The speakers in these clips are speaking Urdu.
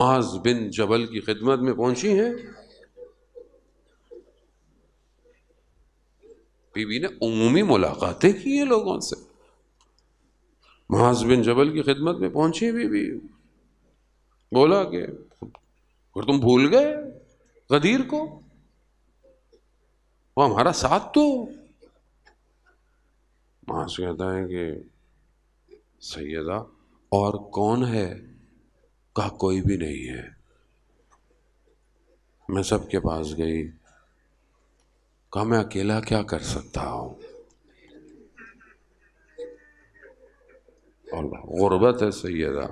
معاذ بن جبل کی خدمت میں پہنچی ہیں. بی بی نے عمومی ملاقاتیں کی ہیں لوگوں سے. معاذ بن جبل کی خدمت میں پہنچی بی بی, بولا کہ پھر تم بھول گئے غدیر کو, وہ ہمارا ساتھ تو. معاذ کہتا ہے کہ سیدہ اور کون ہے؟ کہا کوئی بھی نہیں ہے. میں سب کے پاس گئی, کہا میں اکیلا کیا کر سکتا ہوں, اور غربت ہے سیدہ.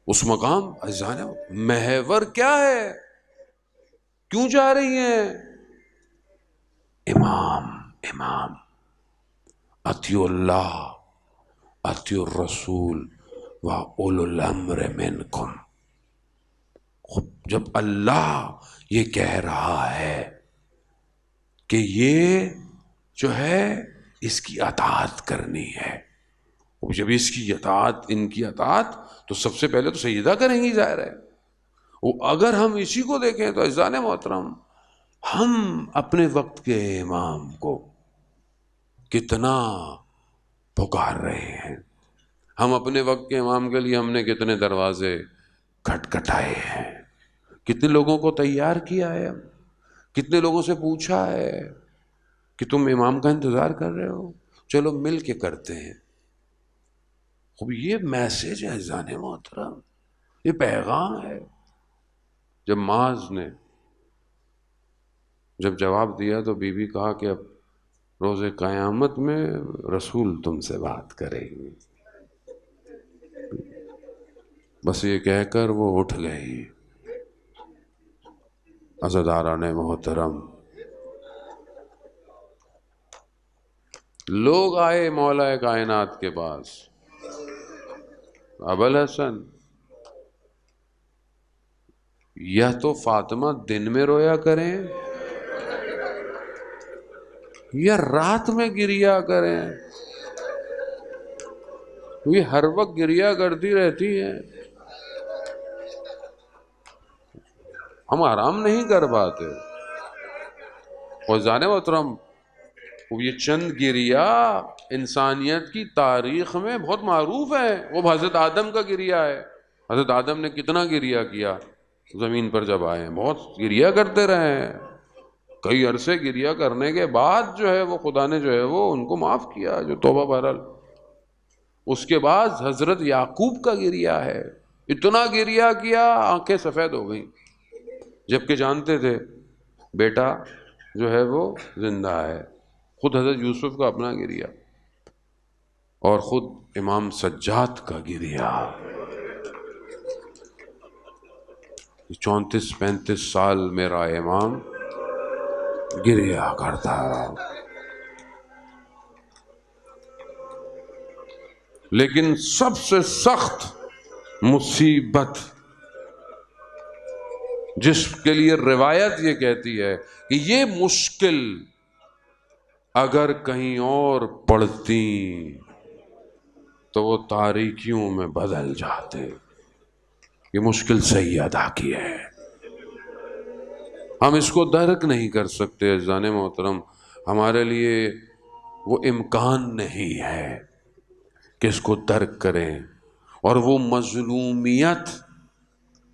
اس مقام محور کیا ہے, کیوں جا رہی ہیں؟ امام امام اطیع اللہ اطیع الرسول و اولو الامر منکم. جب اللہ یہ کہہ رہا ہے کہ یہ جو ہے اس کی اطاعت کرنی ہے, جب اس کی اطاعت, ان کی اطاعت تو سب سے پہلے تو سیدہ کریں گی ظاہر ہے. وہ اگر ہم اسی کو دیکھیں تو عزیزان محترم, ہم اپنے وقت کے امام کو کتنا پکار رہے ہیں. ہم اپنے وقت کے امام کے لیے ہم نے کتنے دروازے کھٹکھٹائے ہیں, کتنے لوگوں کو تیار کیا ہے, کتنے لوگوں سے پوچھا ہے کہ تم امام کا انتظار کر رہے ہو, چلو مل کے کرتے ہیں. خوب یہ میسج ہے عزیزان محترم, یہ پیغام ہے. جب معاذ نے جب جواب دیا تو بی بی کہا کہ اب روز قیامت میں رسول تم سے بات کریں گے. بس یہ کہہ کر وہ اٹھ گئی. عزاداران محترم, لوگ آئے مولا کائنات کے پاس, ابوالحسن یا تو فاطمہ دن میں رویا کریں یا رات میں گریا کریں, یہ ہر وقت گریا کرتی رہتی ہے, ہم آرام نہیں کر پاتے. اور جانے محترم, یہ چند گریا انسانیت کی تاریخ میں بہت معروف ہے. وہ حضرت آدم کا گریا ہے. حضرت آدم نے کتنا گریا کیا زمین پر جب آئے, بہت گریا کرتے رہے ہیں. کئی عرصے گریا کرنے کے بعد جو ہے وہ خدا نے جو ہے وہ ان کو معاف کیا, جو توبہ بہرحال. اس کے بعد حضرت یعقوب کا گریا ہے, اتنا گریا کیا آنکھیں سفید ہو گئیں, جبکہ جانتے تھے بیٹا جو ہے وہ زندہ ہے. خود حضرت یوسف کا اپنا گریا, اور خود امام سجاد کا گریا. 34-35 سال میرا امام گریا کرتا رہا. لیکن سب سے سخت مصیبت جس کے لیے روایت یہ کہتی ہے کہ یہ مشکل اگر کہیں اور پڑتی تو وہ تاریکیوں میں بدل جاتے, یہ مشکل سیدہ کی ہے. ہم اس کو درک نہیں کر سکتے عزیزان محترم, ہمارے لیے وہ امکان نہیں ہے کہ اس کو درک کریں. اور وہ مظلومیت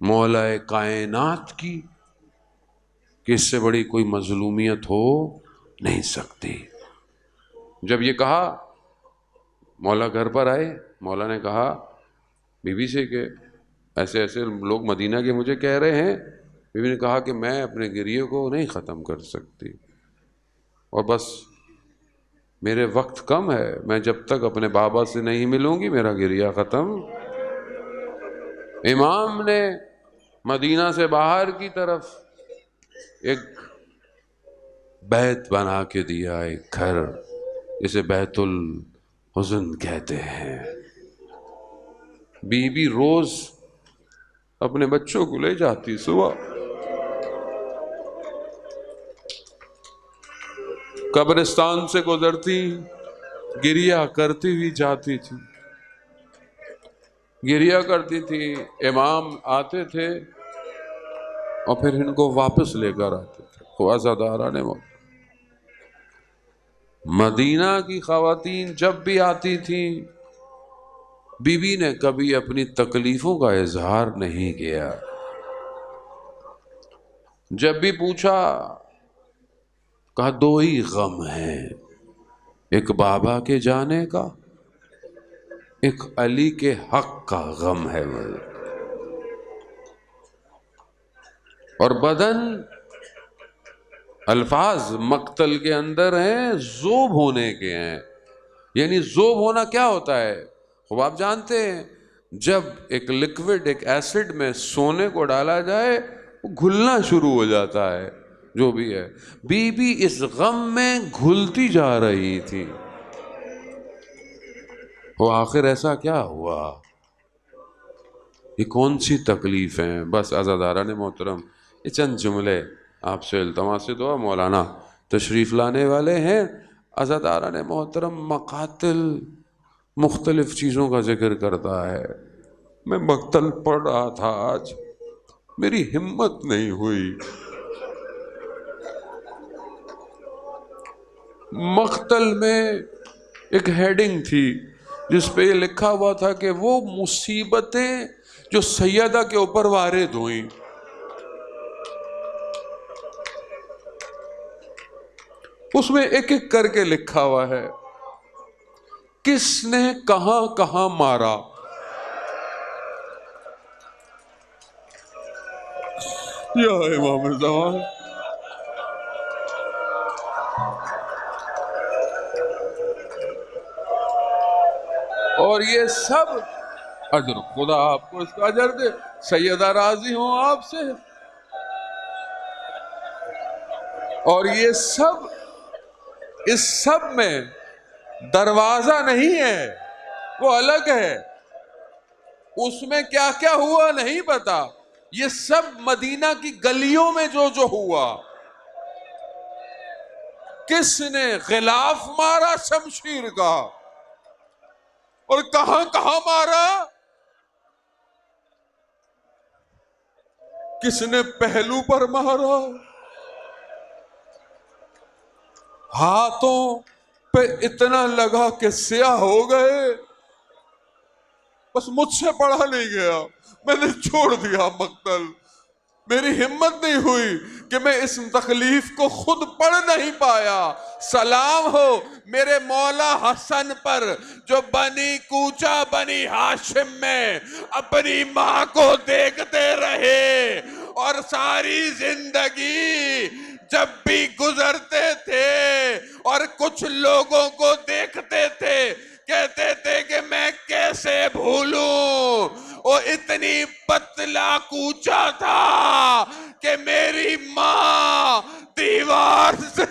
مولا کائنات کی, کہ اس سے بڑی کوئی مظلومیت ہو نہیں سکتی. جب یہ کہا, مولا گھر پر آئے, مولا نے کہا بی بی سے کہ ایسے ایسے لوگ مدینہ کے مجھے کہہ رہے ہیں. بی بی نے کہا کہ میں اپنے گریے کو نہیں ختم کر سکتی, اور بس میرے وقت کم ہے, میں جب تک اپنے بابا سے نہیں ملوں گی میرا گریہ ختم. امام نے مدینہ سے باہر کی طرف ایک بیت بنا کے دیا, ایک گھر, اسے بیت الحزن کہتے ہیں. بی بی روز اپنے بچوں کو لے جاتی, صبح قبرستان سے گزرتی, گریہ کرتی ہوئی جاتی تھی. گریا کرتی تھی، امام آتے تھے اور پھر ان کو واپس لے کر آتے تھے. عزاداران موت، مدینہ کی خواتین جب بھی آتی تھیں، بی بی نے کبھی اپنی تکلیفوں کا اظہار نہیں کیا. جب بھی پوچھا، کہا دو ہی غم ہیں، ایک بابا کے جانے کا، ایک علی کے حق کا غم ہے مجھے. اور بدن، الفاظ مقتل کے اندر ہیں، ذوب ہونے کے ہیں. یعنی ذوب ہونا کیا ہوتا ہے؟ خوب آپ جانتے ہیں، جب ایک لکوڈ ایک ایسڈ میں سونے کو ڈالا جائے وہ گھلنا شروع ہو جاتا ہے. جو بھی ہے، بی بی اس غم میں گھلتی جا رہی تھی. وہ آخر ایسا کیا ہوا؟ یہ کون سی تکلیف ہیں؟ بس عزاداران محترم، یہ چند جملے آپ سے التماس دعا. مولانا تشریف لانے والے ہیں. عزاداران محترم، مقاتل مختلف چیزوں کا ذکر کرتا ہے. میں مقتل پڑھ رہا تھا آج، میری ہمت نہیں ہوئی. مقتل میں ایک ہیڈنگ تھی جس پہ یہ لکھا ہوا تھا کہ وہ مصیبتیں جو سیدہ کے اوپر وارد ہوئیں. اس میں ایک ایک کر کے لکھا ہوا ہے، کس نے کہاں کہاں مارا. یا امام زمان، اور یہ سب اجر خدا آپ کو اس کا اجر دے. سیدہ راضی ہوں آپ سے. اور یہ سب، اس سب میں دروازہ نہیں ہے، وہ الگ ہے. اس میں کیا کیا ہوا نہیں پتا. یہ سب مدینہ کی گلیوں میں جو جو ہوا. کس نے غلاف مارا شمشیر کا، اور کہاں کہاں مارا. کس نے پہلو پر مارا، ہاتھوں پہ اتنا لگا کہ سیاہ ہو گئے. بس مجھ سے پڑھا نہیں گیا، میں نے چھوڑ دیا مقتل. میری ہمت نہیں ہوئی کہ میں اس تکلیف کو خود پڑھ نہیں پایا. سلام ہو میرے مولا حسن پر جو بنی کوچہ بنی ہاشم میں اپنی ماں کو دیکھتے رہے، اور ساری زندگی جب بھی گزرتے تھے اور کچھ لوگوں کو دیکھتے تھے کہتے تھے کہ میں کیسے بھولوں. وہ اتنی پتلا کوچا تھا کہ میری ماں دیوار سے